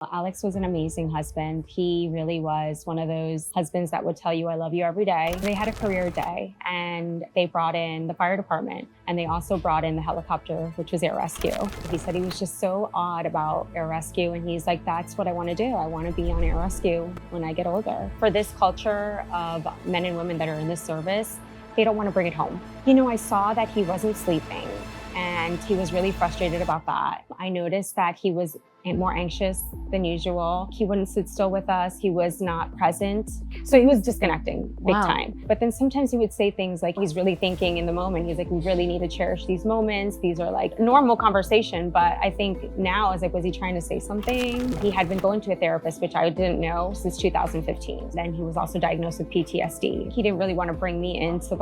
Alex was an amazing husband. He really was one of those husbands that would tell you, I love you every day. They had a career day and they brought in the fire department and they also brought in the helicopter, which was air rescue. He said he was just so odd about air rescue. And he's like, that's what I want to do. I want to be on air rescue when I get older. For this culture of men and women that are in this service, they don't want to bring it home. I saw that he wasn't sleeping and he was really frustrated about that. I noticed that he was more anxious than usual. He wouldn't sit still with us. He was not present. So he was disconnecting big time. But then sometimes he would say things like he's really thinking in the moment. He's like, we really need to cherish these moments. These are like normal conversation. But I think now I was like, was he trying to say something? He had been going to a therapist, which I didn't know since 2015. Then he was also diagnosed with PTSD. He didn't really want to bring me into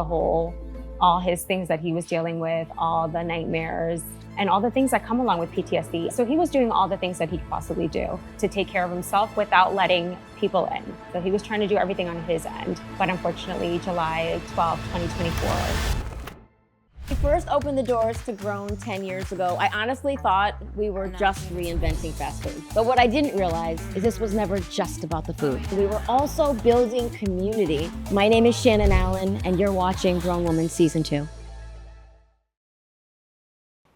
all his things that he was dealing with, all the nightmares, and all the things that come along with PTSD. So he was doing all the things that he could possibly do to take care of himself without letting people in. So he was trying to do everything on his end. But unfortunately, July 12, 2024. We first opened the doors to Grown 10 years ago. I honestly thought we were just reinventing fast food. But what I didn't realize is this was never just about the food. We were also building community. My name is Shannon Allen, and you're watching Grown Woman Season 2.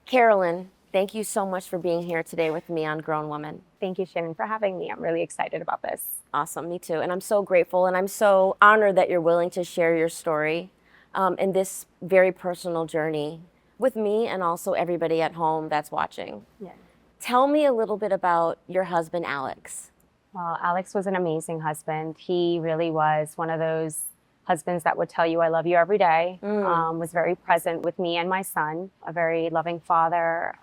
Carolyn, thank you so much for being here today with me on Grown Woman. Thank you, Shannon, for having me. I'm really excited about this. Awesome, me too. And I'm so grateful and I'm so honored that you're willing to share your story in this very personal journey with me and also everybody at home that's watching. Yeah. Tell me a little bit about your husband, Alex. Well, Alex was an amazing husband. He really was one of those husbands that would tell you, I love you every day, was very present with me and my son, a very loving father,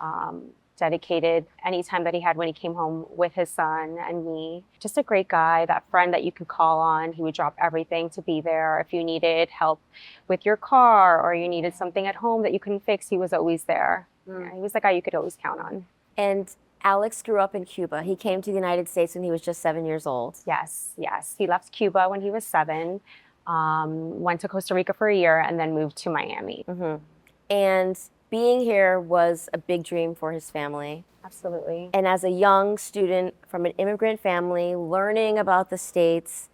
dedicated any time that he had when he came home with his son and me. Just a great guy, that friend that you could call on. He would drop everything to be there. If you needed help with your car or you needed something at home that you couldn't fix, he was always there. Yeah, he was the guy you could always count on. And Alex grew up in Cuba. He came to the United States when he was just 7 years old. Yes. He left Cuba when he was 7, went to Costa Rica for a year, and then moved to Miami. And being here was a big dream for his family. Absolutely. And as a young student from an immigrant family, learning about the States,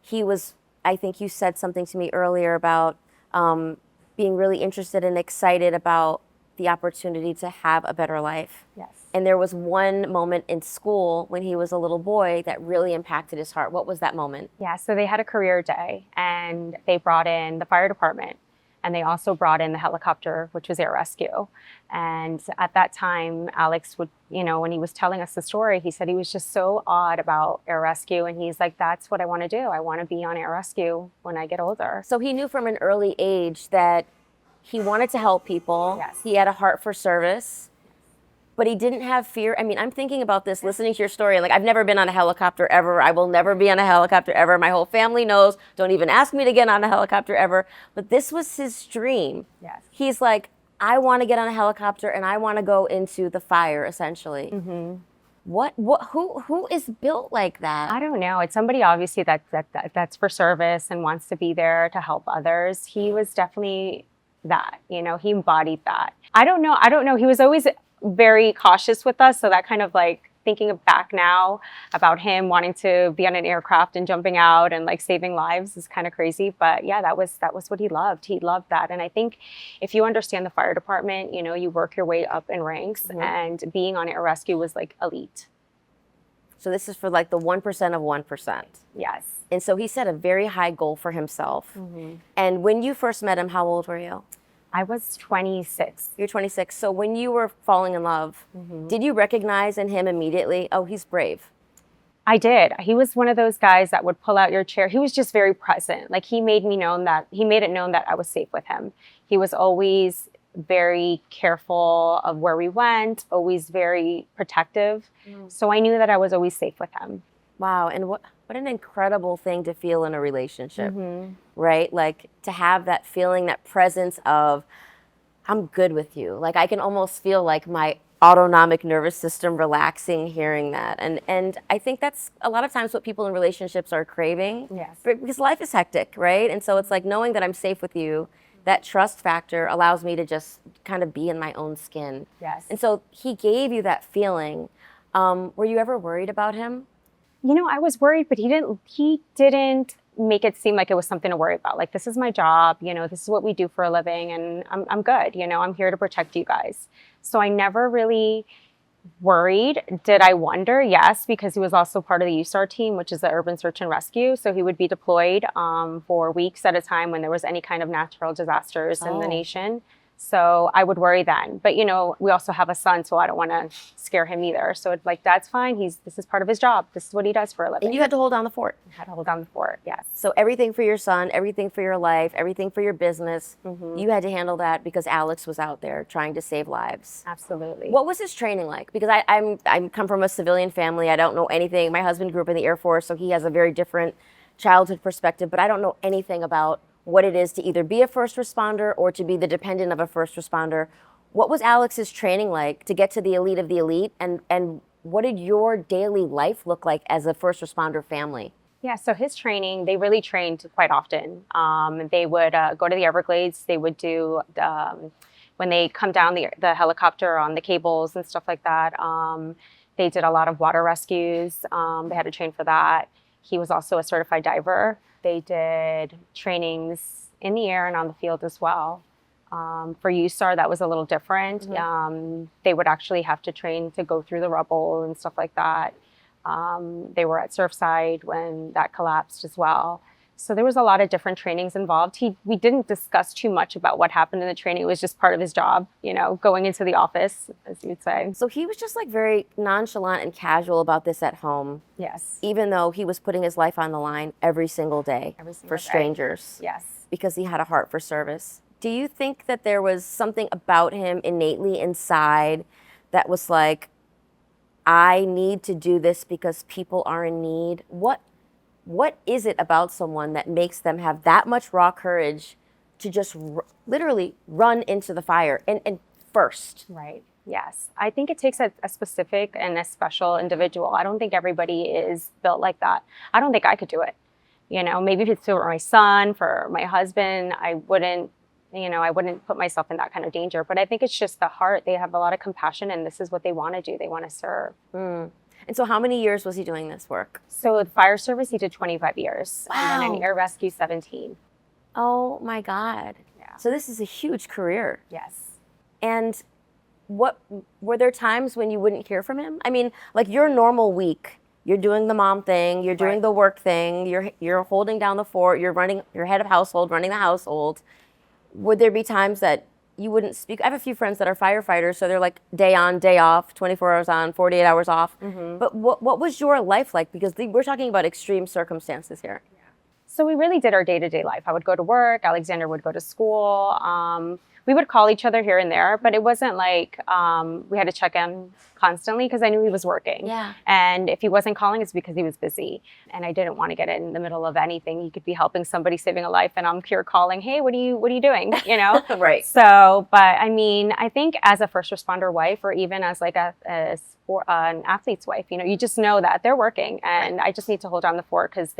he was, I think you said something to me earlier about being really interested and excited about the opportunity to have a better life. Yes. And there was one moment in school when he was a little boy that really impacted his heart. What was that moment? Yeah, so they had a career day and they brought in the fire department. And they also brought in the helicopter, which was air rescue. And at that time, Alex would, when he was telling us the story, he said he was just so odd about air rescue. And he's like, that's what I want to do. I want to be on air rescue when I get older. So he knew from an early age that he wanted to help people. Yes. He had a heart for service. But he didn't have fear. I mean, I'm thinking about this, listening to your story. Like, I've never been on a helicopter ever. I will never be on a helicopter ever. My whole family knows. Don't even ask me to get on a helicopter ever. But this was his dream. Yes. He's like, I want to get on a helicopter and I want to go into the fire, essentially. Who is built like that? I don't know. It's somebody obviously that's for service and wants to be there to help others. He was definitely that. He embodied that. I don't know. He was always very cautious with us. So that kind of like thinking back now about him wanting to be on an aircraft and jumping out and like saving lives is kind of crazy. But yeah, that was what he loved. He loved that. And I think if you understand the fire department, you work your way up in ranks and being on air rescue was like elite. So this is for like the 1% of 1%. Yes. And so he set a very high goal for himself. And when you first met him, how old were you? I was 26. You're 26. So when you were falling in love, did you recognize in him immediately, oh, he's brave? I did. He was one of those guys that would pull out your chair. He was just very present. Like he made it known that I was safe with him. He was always very careful of where we went, always very protective. So I knew that I was always safe with him. Wow. And what an incredible thing to feel in a relationship, right? Like to have that feeling, that presence of, I'm good with you. Like I can almost feel like my autonomic nervous system relaxing hearing that. And I think that's a lot of times what people in relationships are craving. Yes. Because life is hectic, right? And so it's like knowing that I'm safe with you, that trust factor allows me to just kind of be in my own skin. Yes. And so he gave you that feeling. Were you ever worried about him? You know, I was worried, but he didn't make it seem like it was something to worry about. Like, this is my job, you know, this is what we do for a living, and I'm good, you know, I'm here to protect you guys. So I never really worried. Did I wonder? Yes, because he was also part of the USAR team, which is the Urban Search and Rescue. So he would be deployed for weeks at a time when there was any kind of natural disasters in the nation. So I would worry then. But, you know, we also have a son, so I don't want to scare him either. So it's like, that's fine. This is part of his job. This is what he does for a living. And you had to hold down the fort. I had to hold down the fort, yes. So everything for your son, everything for your life, everything for your business, you had to handle that because Alex was out there trying to save lives. Absolutely. What was his training like? Because I come from a civilian family. I don't know anything. My husband grew up in the Air Force, so he has a very different childhood perspective, but I don't know anything about what it is to either be a first responder or to be the dependent of a first responder. What was Alex's training like to get to the elite of the elite? And what did your daily life look like as a first responder family? Yeah, so his training, they really trained quite often. They would go to the Everglades. They would do, when they come down the helicopter on the cables and stuff like that, they did a lot of water rescues. They had to train for that. He was also a certified diver. They did trainings in the air and on the field as well. For USAR, that was a little different. They would actually have to train to go through the rubble and stuff like that. They were at Surfside when that collapsed as well. So there was a lot of different trainings involved. We didn't discuss too much about what happened in the training. It was just part of his job, you know, going into the office, as you would say. So he was just like very nonchalant and casual about this at home. Yes. Even though he was putting his life on the line every single day for strangers. Yes. Because he had a heart for service. Do you think that there was something about him innately inside that was like, I need to do this because people are in need? What is it about someone that makes them have that much raw courage to just literally run into the fire and first? Right. Yes. I think it takes a specific and a special individual. I don't think everybody is built like that. I don't think I could do it. You know, maybe if it's for my son, for my husband, I wouldn't put myself in that kind of danger. But I think it's just the heart. They have a lot of compassion, and this is what they want to do. They want to serve. And so how many years was he doing this work? So the fire service, he did 25 years. Wow. And then in air rescue, 17. Oh my God. Yeah. So this is a huge career. Yes. And what were there times when you wouldn't hear from him? I mean, like your normal week, you're doing the mom thing, you're doing the work thing, you're holding down the fort, you're head of household, running the household. Would there be times that you wouldn't speak? I have a few friends that are firefighters, so they're like day on, day off, 24 hours on, 48 hours off. But what was your life like? Because we're talking about extreme circumstances here. Yeah. So we really did our day-to-day life. I would go to work, Alexander would go to school. We would call each other here and there, but it wasn't like we had to check in constantly because I knew he was working. Yeah. And if he wasn't calling, it's because he was busy. And I didn't want to get in the middle of anything. He could be helping somebody, saving a life, and I'm here calling, hey, what are you doing? You know? Right. So, but I mean, I think as a first responder wife, or even as like an athlete's wife, you know, you just know that they're working, and I just need to hold down the fort because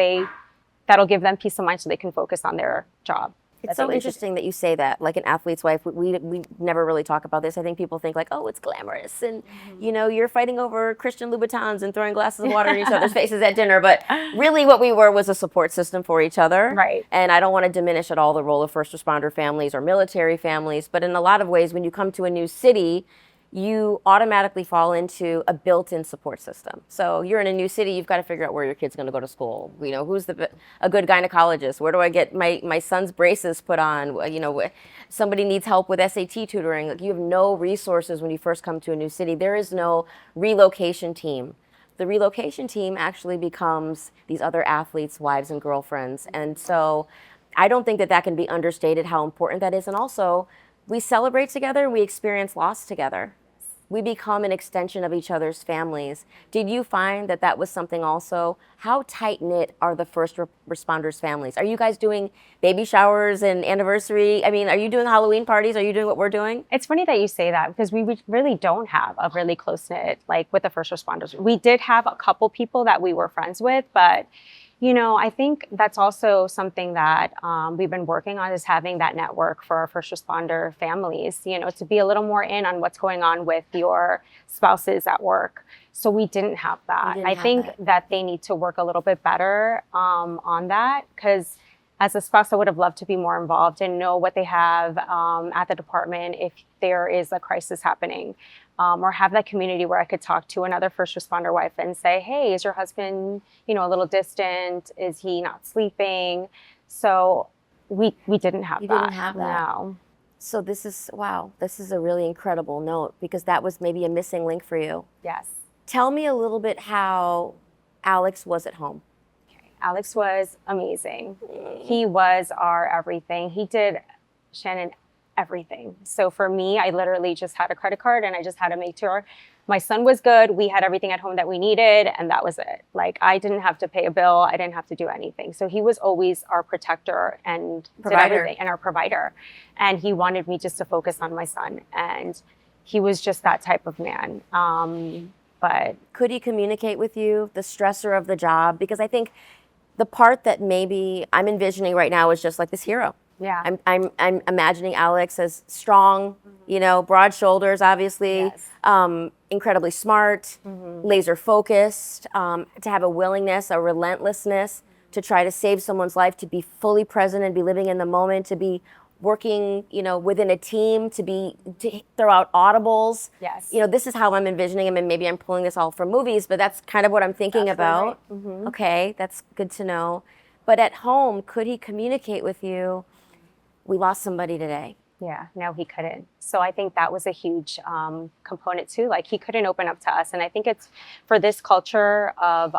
that'll give them peace of mind so they can focus on their job. It's so interesting that you say that, like an athlete's wife. We never really talk about this. I think people think like, oh, it's glamorous, and you know, you're fighting over Christian Louboutins and throwing glasses of water in each other's faces at dinner. But really, what we were was a support system for each other. Right. And I don't want to diminish at all the role of first responder families or military families, but in a lot of ways, when you come to a new city, you automatically fall into a built-in support system. So you're in a new city, you've got to figure out where your kid's going to go to school. You know, who's a good gynecologist? Where do I get my son's braces put on? You know, somebody needs help with SAT tutoring. Like, you have no resources when you first come to a new city. There is no relocation team. The relocation team actually becomes these other athletes' wives and girlfriends. And so I don't think that can be understated how important that is. And also, we celebrate together and we experience loss together. We become an extension of each other's families. Did you find that was something also? How tight-knit are the first responders' families? Are you guys doing baby showers and anniversary? I mean, are you doing Halloween parties? Are you doing what we're doing? It's funny that you say that because we really don't have a really close-knit, like with the first responders. We did have a couple people that we were friends with, but I think that's also something that we've been working on, is having that network for our first responder families, to be a little more in on what's going on with your spouses at work. So we didn't have that. I think that they need to work a little bit better on that, because as a spouse, I would have loved to be more involved and know what they have at the department if there is a crisis happening. Or have that community where I could talk to another first responder wife and say, hey, is your husband, a little distant? Is he not sleeping? So we didn't have that. You didn't have that. No. So this is a really incredible note, because that was maybe a missing link for you. Yes. Tell me a little bit how Alex was at home. Alex was amazing. He was our everything. He did, Shannon, everything. So for me, I literally just had a credit card and I just had to make sure my son was good. We had everything at home that we needed, and that was it. Like, I didn't have to pay a bill. I didn't have to do anything. So he was always our protector and provider. Did everything, and our provider. And he wanted me just to focus on my son. And he was just that type of man. But could he communicate with you the stressor of the job? Because I think the part that maybe I'm envisioning right now is just like this hero. Yeah. I'm imagining Alex as strong, broad shoulders, obviously, yes. Incredibly smart, laser focused, to have a willingness, a relentlessness to try to save someone's life, to be fully present and be living in the moment, to be working, within a team, to throw out audibles. Yes. This is how I'm envisioning him, and maybe I'm pulling this all from movies, but that's kind of what I'm thinking about. Right. Mm-hmm. Okay, that's good to know. But at home, could he communicate with you? We lost somebody today. Yeah, no, he couldn't. So I think that was a huge component too. Like, he couldn't open up to us. And I think it's for this culture of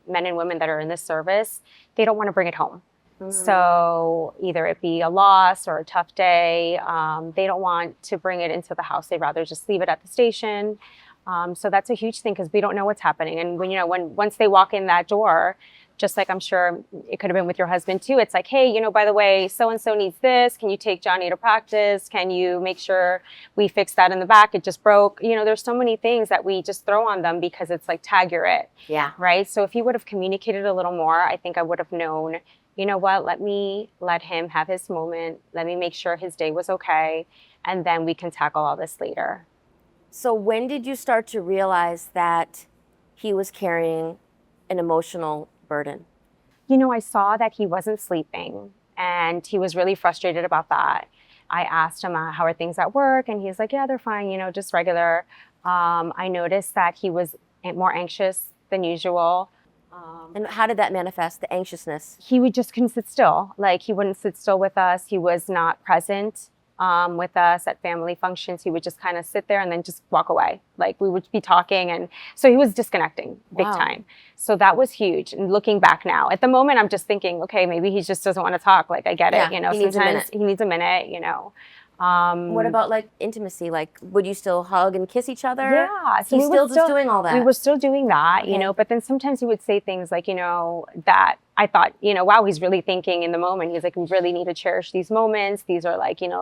men and women that are in this service, they don't want to bring it home. Mm-hmm. So either it be a loss or a tough day, they don't want to bring it into the house. They'd rather just leave it at the station. So that's a huge thing, because we don't know what's happening. And when once they walk in that door, just like I'm sure it could have been with your husband too, it's like, hey, by the way, so-and-so needs this. Can you take Johnny to practice? Can you make sure we fix that in the back? It just broke. There's so many things that we just throw on them because it's like, tag, you're it. Yeah. Right? So if he would have communicated a little more, I think I would have known, what, let him have his moment. Let me make sure his day was okay. And then we can tackle all this later. So when did you start to realize that he was carrying an emotional burden? I saw that he wasn't sleeping, and he was really frustrated about that. I asked him, how are things at work? And he's like, yeah, they're fine, just regular. I noticed that he was more anxious than usual. And how did that manifest, the anxiousness? He couldn't sit still. Like, he wouldn't sit still with us. He was not present with us at family functions. He would just kind of sit there and then just walk away. Like, we would be talking, and so he was disconnecting big time. So that was huge. And looking back now, at the moment, I'm just thinking, okay, maybe he just doesn't want to talk. Like, I get it. Sometimes he needs a minute. What about like intimacy? Like, would you still hug and kiss each other? Yeah. So he's still just doing all that. We were still doing that, but then sometimes he would say things like, that I thought, wow, he's really thinking in the moment. He's like, we really need to cherish these moments. These are like, and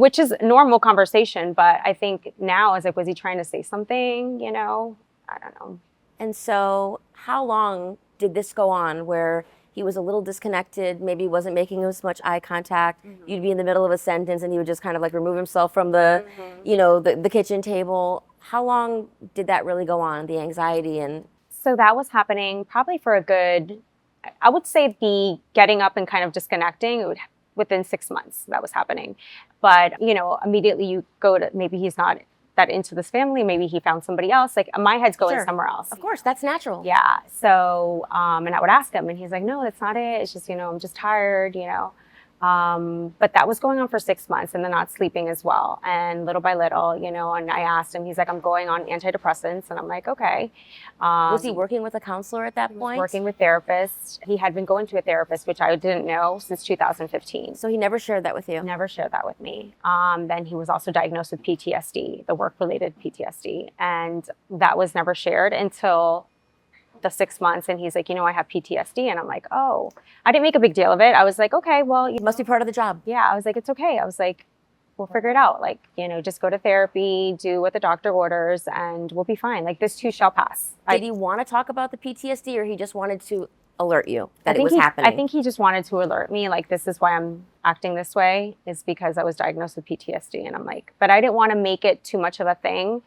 which is normal conversation. But I think now, I was like, was he trying to say something? I don't know. And so how long did this go on where he was a little disconnected, maybe wasn't making as much eye contact? Mm-hmm. You'd be in the middle of a sentence and he would just kind of like remove himself from the, the kitchen table. How long did that really go on, the anxiety? And so that was happening probably for a good, I would say the getting up and kind of disconnecting, within 6 months that was happening. But, immediately you go to, maybe he's not that into this family, maybe he found somebody else. Like, my head's going somewhere else. Of course, that's natural. Yeah. So, and I would ask him, and he's like, no, that's not it. It's just, I'm just tired, But that was going on for 6 months, and then not sleeping as well. And little by little, and I asked him, he's like, I'm going on antidepressants. And I'm like, okay. Was he working with a counselor at that point? Working with therapists. He had been going to a therapist, which I didn't know, since 2015. So he never shared that with you? Never shared that with me. Then he was also diagnosed with PTSD, the work-related PTSD. And that was never shared until the 6 months. And he's like, I have PTSD. And I'm like, oh, I didn't make a big deal of it. I was like, okay, well, it must be part of the job. Yeah. I was like, it's okay. I was like, we'll figure it out. Like, just go to therapy, do what the doctor orders, and we'll be fine. Like, this too shall pass. Did he want to talk about the PTSD, or he just wanted to alert you that it was happening? I think he just wanted to alert me, like, this is why I'm acting this way, is because I was diagnosed with PTSD. And I'm like, but I didn't want to make it too much of a thing,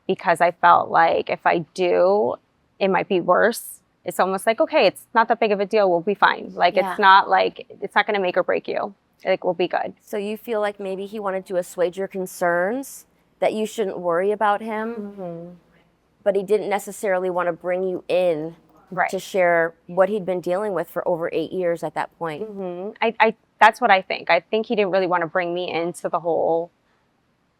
because I felt like if I do, it might be worse. It's almost like, okay, it's not that big of a deal. We'll be fine. Like, it's not going to make or break you. Like, we'll be good. So you feel like maybe he wanted to assuage your concerns, that you shouldn't worry about him, but he didn't necessarily want to bring you in to share what he'd been dealing with for over 8 years at that point. That's what I think. I think he didn't really want to bring me into the whole,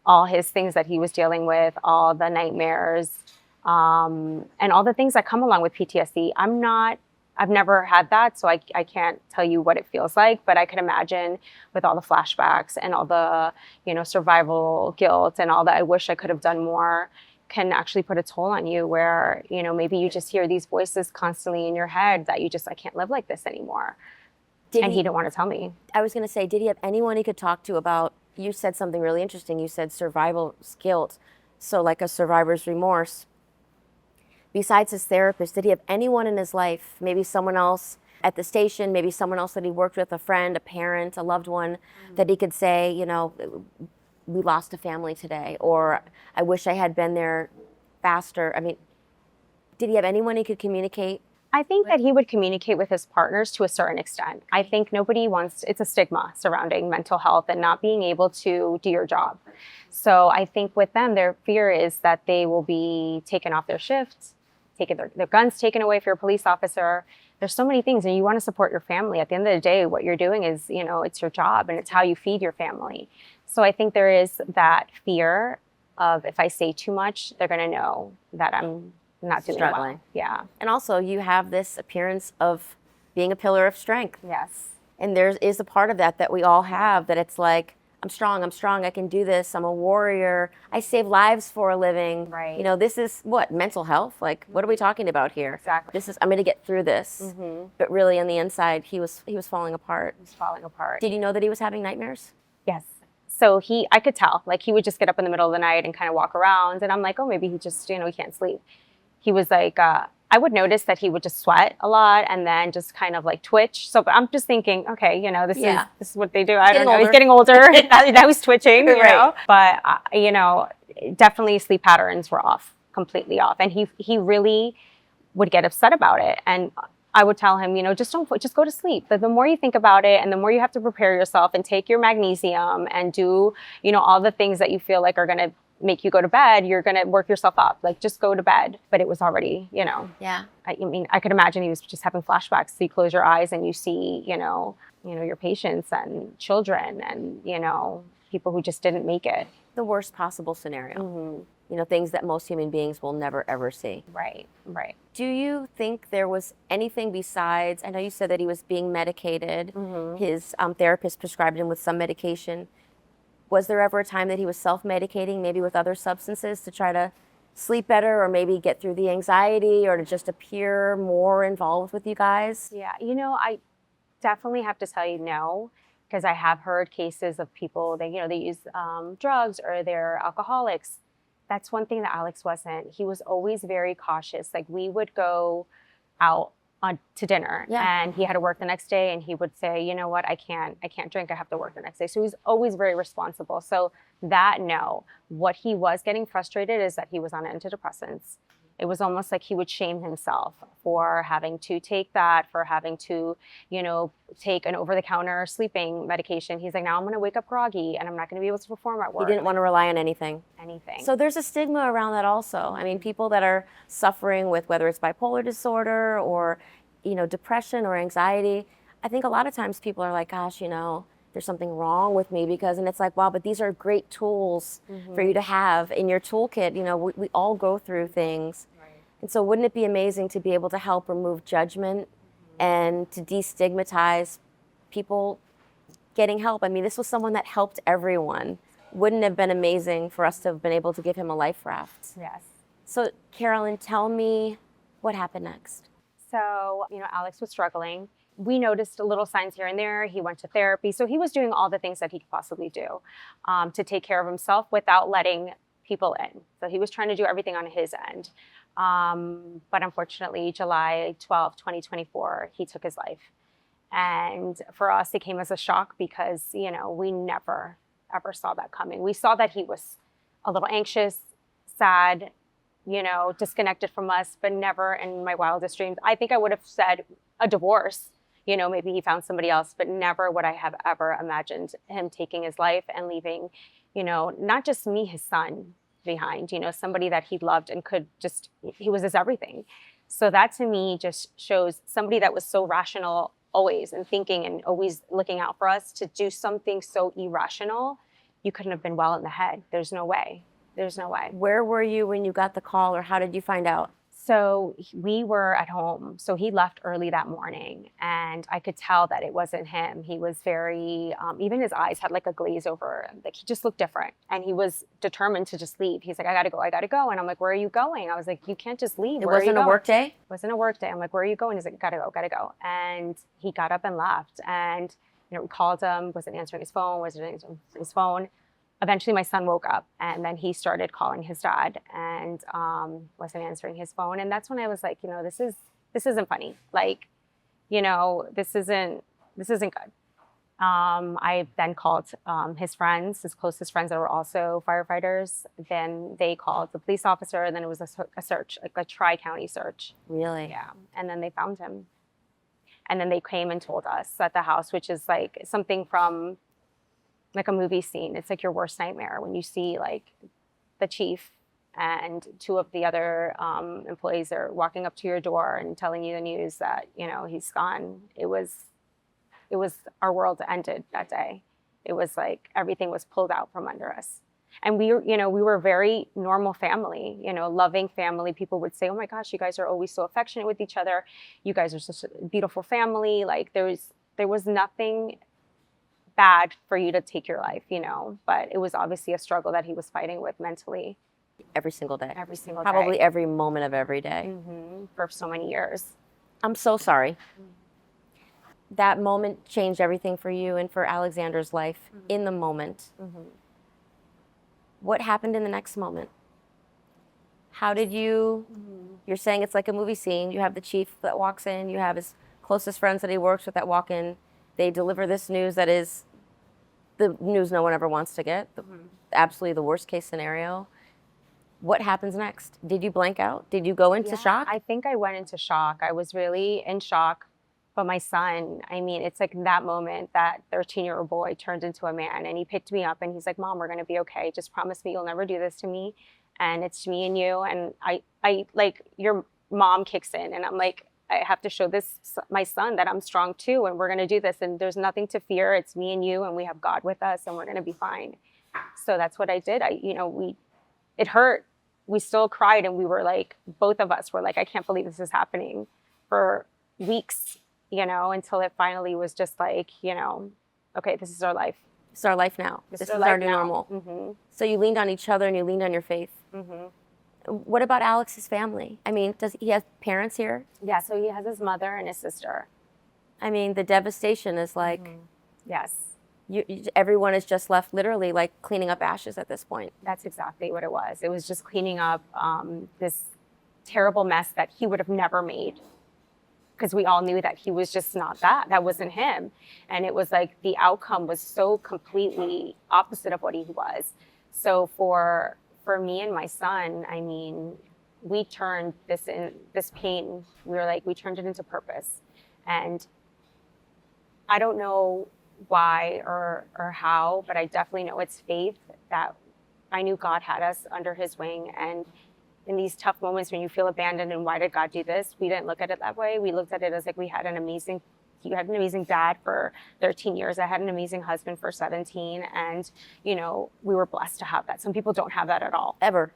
all his things that he was dealing with, all the nightmares, and all the things that come along with PTSD. I've never had that, so I can't tell you what it feels like, but I can imagine with all the flashbacks and all the, survival guilt and all that, I wish I could have done more, can actually put a toll on you, where, maybe you just hear these voices constantly in your head that I can't live like this anymore. He didn't want to tell me. I was going to say, did he have anyone he could talk to about, you said something really interesting. You said survival guilt. So like a survivor's remorse. Besides his therapist, did he have anyone in his life, maybe someone else at the station, maybe someone else that he worked with, a friend, a parent, a loved one, that he could say, we lost a family today, or I wish I had been there faster? I mean, did he have anyone he could communicate? I think that he would communicate with his partners to a certain extent. I think nobody wants, it's a stigma surrounding mental health and not being able to do your job. So I think with them, their fear is that they will be taken off their shifts, their guns taken away if you're a police officer. There's so many things, and you want to support your family. At the end of the day, what you're doing is, it's your job, and it's how you feed your family. So I think there is that fear of, if I say too much, they're going to know that I'm not doing struggling. Well. Yeah. And also, you have this appearance of being a pillar of strength. Yes. And there is a part of that we all have, that it's like, I'm strong, I can do this, I'm a warrior, I save lives for a living. Right. This is what, mental health? Like, what are we talking about here? Exactly. I'm going to get through this. But really, on the inside, he was falling apart. He was falling apart. Did you know that he was having nightmares? Yes. So I could tell, like, he would just get up in the middle of the night and kind of walk around, and I'm like, oh, maybe he just, he can't sleep. He was like, I would notice that he would just sweat a lot and then just kind of like twitch. So I'm just thinking, okay, this is what they do. I don't know. He's getting older. Now he's twitching, you know. But definitely sleep patterns were off, completely off, and he really would get upset about it. And I would tell him, just go to sleep. But the more you think about it, and the more you have to prepare yourself and take your magnesium and do, all the things that you feel like are going to make you go to bed, you're going to work yourself up. Like, just go to bed. But it was already, Yeah. I could imagine he was just having flashbacks. So you close your eyes and you see, your patients and children and, people who just didn't make it. The worst possible scenario. Things that most human beings will never, ever see. Right. Do you think there was anything besides, I know you said that he was being medicated, his therapist prescribed him with some medication. Was there ever a time that he was self-medicating, maybe with other substances, to try to sleep better, or maybe get through the anxiety, or to just appear more involved with you guys? Yeah, I definitely have to tell you no, because I have heard cases of people that, they use drugs, or they're alcoholics. That's one thing that Alex wasn't. He was always very cautious. Like, we would go out to dinner, and he had to work the next day, and he would say, you know what, I can't drink, I have to work the next day. So he's always very responsible. So that, no. What he was getting frustrated is that he was on antidepressants. It was almost like he would shame himself for having to take that, for having to, take an over-the-counter sleeping medication. He's like, now I'm going to wake up groggy, and I'm not going to be able to perform at work. He didn't want to rely on anything. So there's a stigma around that also. I mean, people that are suffering with, whether it's bipolar disorder or, depression or anxiety, I think a lot of times people are like, gosh, there's something wrong with me, and it's like, wow, but these are great tools for you to have in your toolkit. We all go through things. And so wouldn't it be amazing to be able to help remove judgment and to destigmatize people getting help? I mean, this was someone that helped everyone. Wouldn't it have been amazing for us to have been able to give him a life raft? Yes. So Carolyn, tell me what happened next. So, Alex was struggling. we noticed little signs here and there. He went to therapy. So he was doing all the things that he could possibly do to take care of himself without letting people in. So he was trying to do everything on his end. But unfortunately, July 12, 2024, he took his life. And for us, it came as a shock because, you know, we never, ever saw that coming. We saw that he was a little anxious, sad, you know, disconnected from us, but never in my wildest dreams. I think I would have said a divorce, you know, maybe he found somebody else, but never would I have ever imagined him taking his life and leaving, you know, not just me, his son behind, you know, somebody that he loved and could just, he was his everything. So that to me just shows somebody that was so rational always and thinking and always looking out for us to do something so irrational. You couldn't have been well in the head. There's no way. There's no way. Where were you when you got the call, or how did you find out? So we were at home. So he left early that morning, and I could tell that it wasn't him. He was very, even his eyes had like a glaze over him. Like he just looked different, and he was determined to just leave. He's like, I gotta go, I gotta go. And I'm like, where are you going? I was like, you can't just leave. It wasn't a work day? It wasn't a work day. I'm like, where are you going? He's like, gotta go, gotta go. And he got up and left. And, you know, we called him, wasn't answering his phone, wasn't answering his phone. Eventually my son woke up, and then he started calling his dad and wasn't answering his phone. And that's when I was like, you know, this isn't funny. Like, you know, this isn't good. I then called his friends, his closest friends that were also firefighters. Then they called the police officer, and then it was a search, like a tri-county search. Really? Yeah. And then they found him. And then they came and told us at the house, which is like something from like a movie scene. It's like your worst nightmare when you see like the chief and two of the other employees are walking up to your door and telling you the news that, you know, he's gone. It was our world ended that day. It was like everything was pulled out from under us. And we were a very normal family, you know, loving family. People would say, oh my gosh, you guys are always so affectionate with each other. You guys are such a beautiful family. Like there was nothing bad for you to take your life, you know, but it was obviously a struggle that he was fighting with mentally. Every single day. Every single Probably day. every moment of every day. Mm-hmm. For so many years. I'm so sorry. That moment changed everything for you and for Alexander's life in the moment. Mm-hmm. What happened in the next moment? How did you, you're saying it's like a movie scene. You have the chief that walks in, you have his closest friends that he works with that walk in. They deliver this news that is the news no one ever wants to get, absolutely the worst case scenario. What happens next? Did you blank out? Did you go into shock? I think I went into shock. I was really in shock. But my son, I mean, it's like that moment that 13-year-old boy turned into a man, and he picked me up and he's like, Mom, we're going to be okay. Just promise me you'll never do this to me. And it's me and you. And I like, your mom kicks in, and I'm like, I have to show my son that I'm strong too, and we're going to do this, and there's nothing to fear. It's me and you, and we have God with us, and we're going to be fine. So that's what I did. It hurt. We still cried, and we were like, both of us were like, I can't believe this is happening, for weeks, you know, until it finally was just like, you know, okay, this is our life. This is our life now. This is our new normal. Mm-hmm. So you leaned on each other and you leaned on your faith. Mm-hmm. What about Alex's family? I mean, does he have parents here? Yeah, so he has his mother and his sister. I mean, the devastation is like, yes, everyone is just left literally like cleaning up ashes at this point. That's exactly what it was. It was just cleaning up this terrible mess that he would have never made, because we all knew that he was just not that. That wasn't him. And it was like the outcome was so completely opposite of what he was. So for me and my son, I mean, we turned this pain, we turned it into purpose. And I don't know why or how, but I definitely know it's faith that I knew God had us under his wing. And in these tough moments when you feel abandoned and why did God do this? We didn't look at it that way. We looked at it as like you had an amazing dad for 13 years. I had an amazing husband for 17. And, you know, we were blessed to have that. Some people don't have that at all. Ever.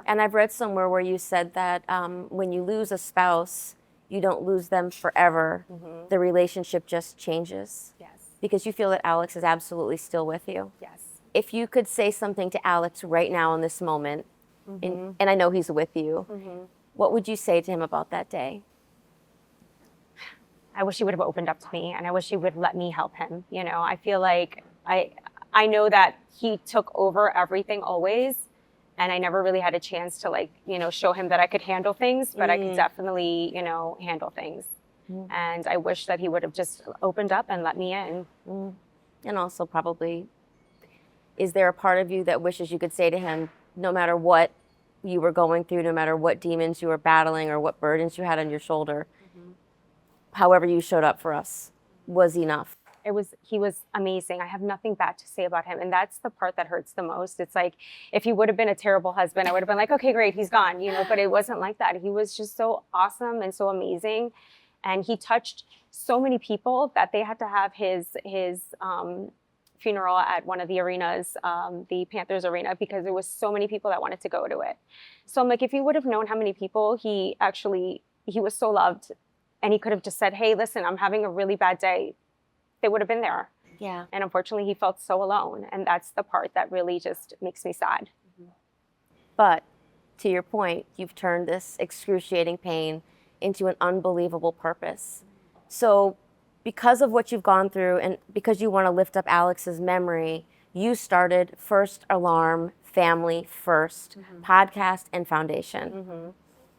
And I've read somewhere where you said that when you lose a spouse, you don't lose them forever. Mm-hmm. The relationship just changes. Yes. Because you feel that Alex is absolutely still with you. Yes. If you could say something to Alex right now in this moment, and I know he's with you, what would you say to him about that day? I wish he would have opened up to me, and I wish he would let me help him. You know, I feel like I know that he took over everything always, and I never really had a chance to, like, you know, show him that I could handle things, but I could definitely, you know, handle things. And I wish that he would have just opened up and let me in. And also probably, is there a part of you that wishes you could say to him, no matter what you were going through, no matter what demons you were battling or what burdens you had on your shoulder, however you showed up for us was enough? He was amazing. I have nothing bad to say about him. And that's the part that hurts the most. It's like, if he would have been a terrible husband, I would have been like, okay, great, he's gone, you know, but it wasn't like that. He was just so awesome and so amazing. And he touched so many people that they had to have his funeral at one of the arenas, the Panthers arena, because there was so many people that wanted to go to it. So I'm like, if you would have known how many people he was so loved, and he could have just said, hey, listen, I'm having a really bad day, they would have been there. Yeah. And unfortunately, he felt so alone. And that's the part that really just makes me sad. But to your point, you've turned this excruciating pain into an unbelievable purpose. So because of what you've gone through and because you want to lift up Alex's memory, you started First Alarm Family First podcast and foundation.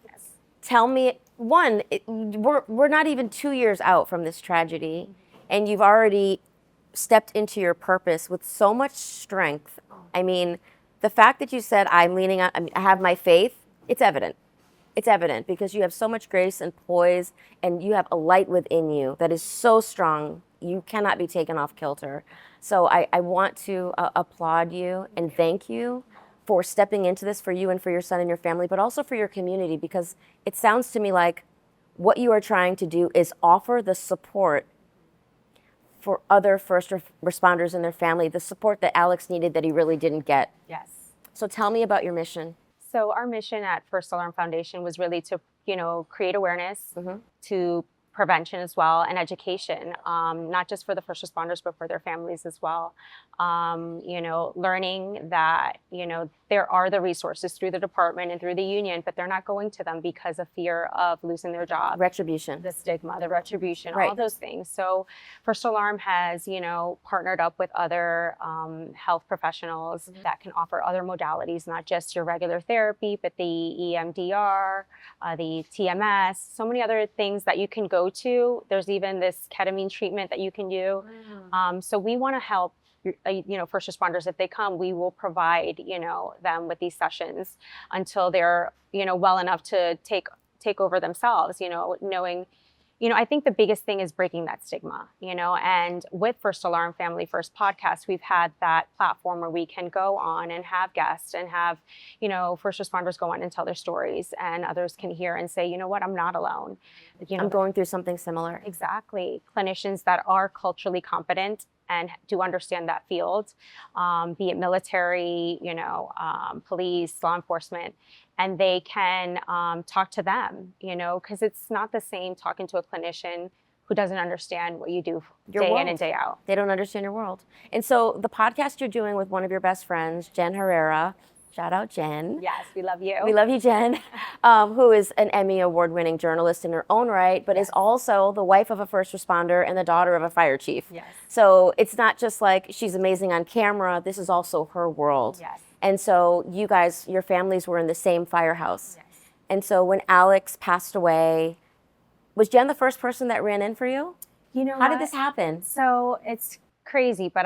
Yes. Tell me, we're not even 2 years out from this tragedy, and you've already stepped into your purpose with so much strength. I mean, the fact that you said, I have my faith, it's evident. It's evident because you have so much grace and poise, and you have a light within you that is so strong, you cannot be taken off kilter. So I want to applaud you and thank you for stepping into this for you and for your son and your family, but also for your community, because it sounds to me like what you are trying to do is offer the support for other first responders and their family, the support that Alex needed that he really didn't get. Yes. So tell me about your mission. So our mission at First Alarm Foundation was really to, you know, create awareness to prevention as well, and education, not just for the first responders, but for their families as well. You know, learning that, you know, there are the resources through the department and through the union, but they're not going to them because of fear of losing their job. Retribution. The stigma, the retribution, Right. all those things. So First Alarm has, you know, partnered up with other health professionals that can offer other modalities, not just your regular therapy, but the EMDR, the TMS, so many other things that you can go to. There's even this ketamine treatment that you can do. So we want to help, you know, first responders. If they come, we will provide, you know, them with these sessions until they're, you know, well enough to take over themselves, you know, knowing, you know, I think the biggest thing is breaking that stigma, you know, and with First Alarm Family First podcast, we've had that platform where we can go on and have guests and have, you know, first responders go on and tell their stories, and others can hear and say, you know what, I'm not alone. You know, I'm going through something similar. Exactly. Clinicians that are culturally competent and do understand that field, be it military, you know, police, law enforcement, and they can talk to them, you know, because it's not the same talking to a clinician who doesn't understand what you do day in and day out. They don't understand your world. And so the podcast you're doing with one of your best friends, Jen Herrera, shout out Jen. Yes, we love you. We love you, Jen, who is an Emmy award-winning journalist in her own right, but is also the wife of a first responder and the daughter of a fire chief. Yes. So it's not just like she's amazing on camera, this is also her world. Yes. And so you guys, your families were in the same firehouse. Yes. And so when Alex passed away, was Jen the first person that ran in for you? You know How did this happen? So it's crazy, but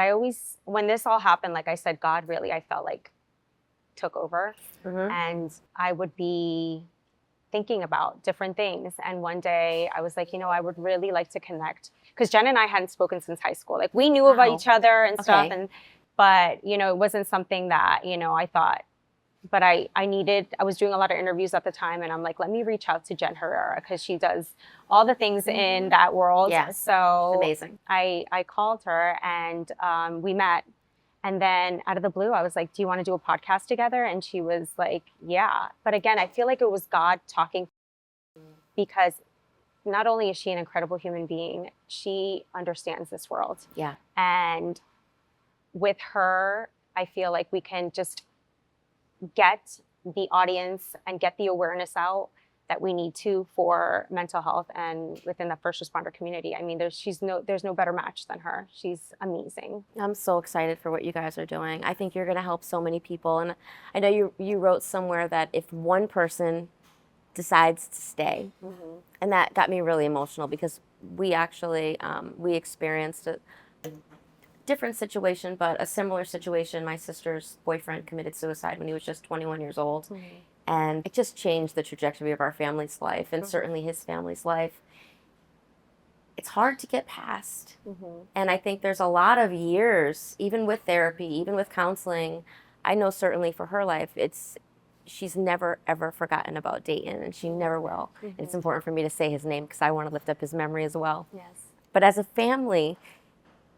when this all happened, like I said, God really, I felt like took over, and I would be thinking about different things. And one day I was like, you know, I would really like to connect, because Jen and I hadn't spoken since high school. Like, we knew about each other and stuff, but you know, it wasn't something that, you know, I thought, but I was doing a lot of interviews at the time, and I'm like, let me reach out to Jen Herrera, because she does all the things in that world. Yeah. So amazing. I called her, and we met. And then out of the blue, I was like, do you want to do a podcast together? And she was like, yeah. But again, I feel like it was God talking, because not only is she an incredible human being, she understands this world. Yeah. And with her, I feel like we can just get the audience and get the awareness out that we need to for mental health and within the first responder community. I mean, there's no better match than her. She's amazing. I'm so excited for what you guys are doing. I think you're going to help so many people. And I know you wrote somewhere that if one person decides to stay, and that got me really emotional because we actually, we experienced a different situation, but a similar situation. My sister's boyfriend committed suicide when he was just 21 years old. And it just changed the trajectory of our family's life, and certainly his family's life. It's hard to get past. And I think there's a lot of years, even with therapy, even with counseling. I know certainly for her life, she's never, ever forgotten about Dayton, and she never will. And it's important for me to say his name because I want to lift up his memory as well. Yes. But as a family,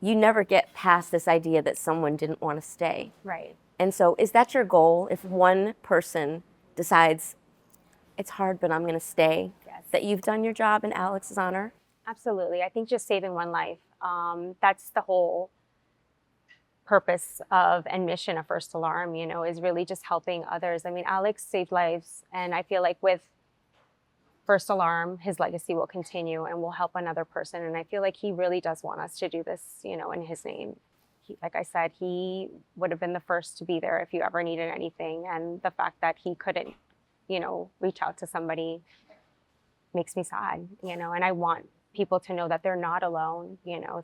you never get past this idea that someone didn't want to stay. Right. And so is that your goal? If one person decides, it's hard, but I'm going to stay, that you've done your job in Alex's honor? Absolutely. I think just saving one life, that's the whole purpose of and mission of First Alarm, is really just helping others. I mean, Alex saved lives, and I feel like with First Alarm, his legacy will continue and will help another person. And I feel like he really does want us to do this, in his name. Like I said, he would have been the first to be there if you ever needed anything. And the fact that he couldn't, reach out to somebody makes me sad, and I want people to know that they're not alone,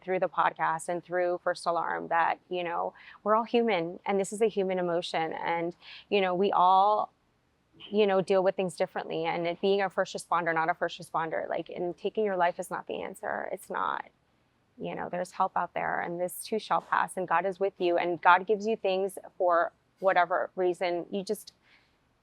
through the podcast and through First Alarm, that, we're all human and this is a human emotion. And, we all, deal with things differently. And it being a first responder, not a first responder, and taking your life is not the answer. It's not. There's help out there, and this too shall pass, and God is with you, and God gives you things for whatever reason.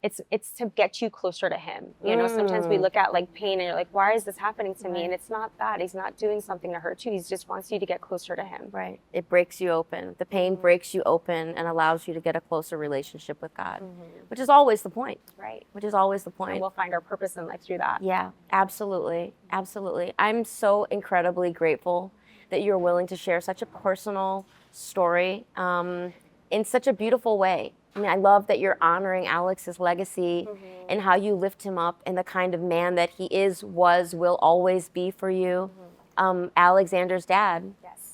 It's to get you closer to him. Sometimes we look at pain and you're like, why is this happening to me? And it's not that. He's not doing something to hurt you. He just wants you to get closer to him. Right. It breaks you open. The pain breaks you open and allows you to get a closer relationship with God, which is always the point. Right. Which is always the point. And we'll find our purpose in life through that. Yeah, absolutely. Absolutely. I'm so incredibly grateful that you're willing to share such a personal story in such a beautiful way. I mean, I love that you're honoring Alex's legacy and how you lift him up and the kind of man that he is, was, will always be for you. Alexander's dad,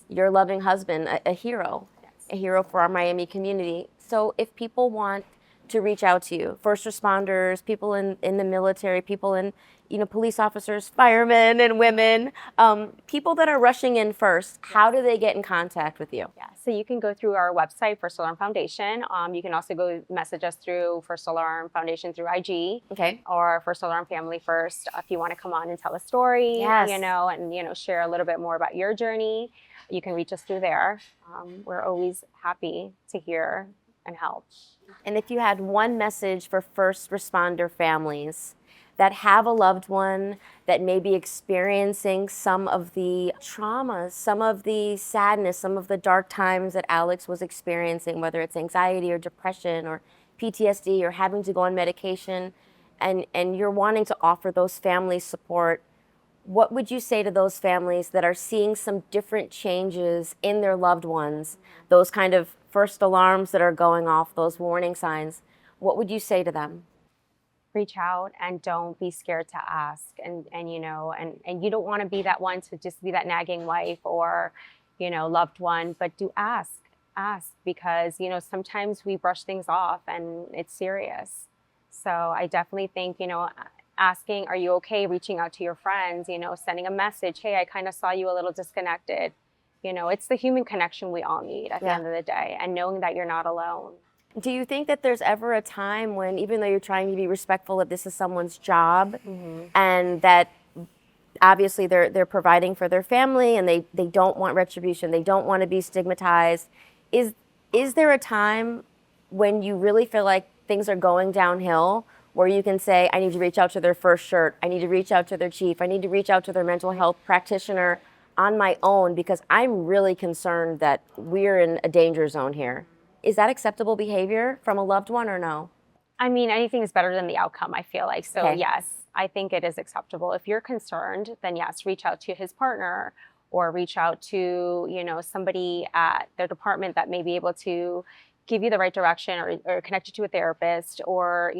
your loving husband, a hero, a hero for our Miami community. So if people want to reach out to you, first responders, people in the military, people in, police officers, firemen and women, people that are rushing in first, how do they get in contact with you? Yeah, so you can go through our website, First Alarm Foundation. You can also go message us through First Alarm Foundation through IG, or First Alarm Family First. If you want to come on and tell a story, and share a little bit more about your journey, you can reach us through there. We're always happy to hear and help. And if you had one message for first responder families that have a loved one that may be experiencing some of the traumas, some of the sadness, some of the dark times that Alex was experiencing, whether it's anxiety or depression or PTSD or having to go on medication, and you're wanting to offer those families support, what would you say to those families that are seeing some different changes in their loved ones, those kind of first alarms that are going off, those warning signs? What would you say to them? Reach out and don't be scared to ask. And you don't want to be that one to just be that nagging wife or, loved one, but do ask because, sometimes we brush things off and it's serious. So I definitely think, asking, are you okay? Reaching out to your friends, sending a message. Hey, I kind of saw you a little disconnected. It's the human connection we all need at the end of the day, and knowing that you're not alone. Do you think that there's ever a time when, even though you're trying to be respectful that this is someone's job and that obviously they're providing for their family and they don't want retribution, they don't want to be stigmatized, is there a time when you really feel like things are going downhill where you can say, I need to reach out to their first shirt, I need to reach out to their chief, I need to reach out to their mental health practitioner on my own because I'm really concerned that we're in a danger zone here? Is that acceptable behavior from a loved one or no? I mean, anything is better than the outcome, I feel like. So yes, I think it is acceptable. If you're concerned, then yes, reach out to his partner or reach out to, somebody at their department that may be able to give you the right direction or connect you to a therapist or,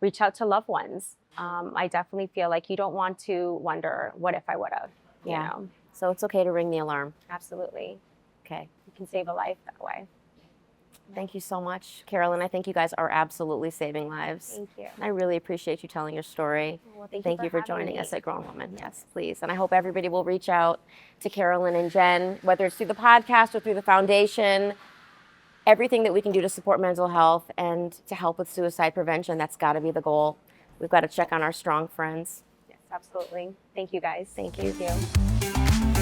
reach out to loved ones. I definitely feel like you don't want to wonder, what if I would have, you Yeah. know? So it's okay to ring the alarm. Absolutely. Okay. You can save a life that way. Thank you so much, Carolyn. I think you guys are absolutely saving lives. Thank you. I really appreciate you telling your story. Well, Thank you for having joining me. us at Grown Woman. Yes, please. And I hope everybody will reach out to Carolyn and Jen, whether it's through the podcast or through the foundation. Everything that we can do to support mental health and to help with suicide prevention, that's got to be the goal. We've got to check on our strong friends. Yes, absolutely. Thank you, guys. Thank you. Thank you.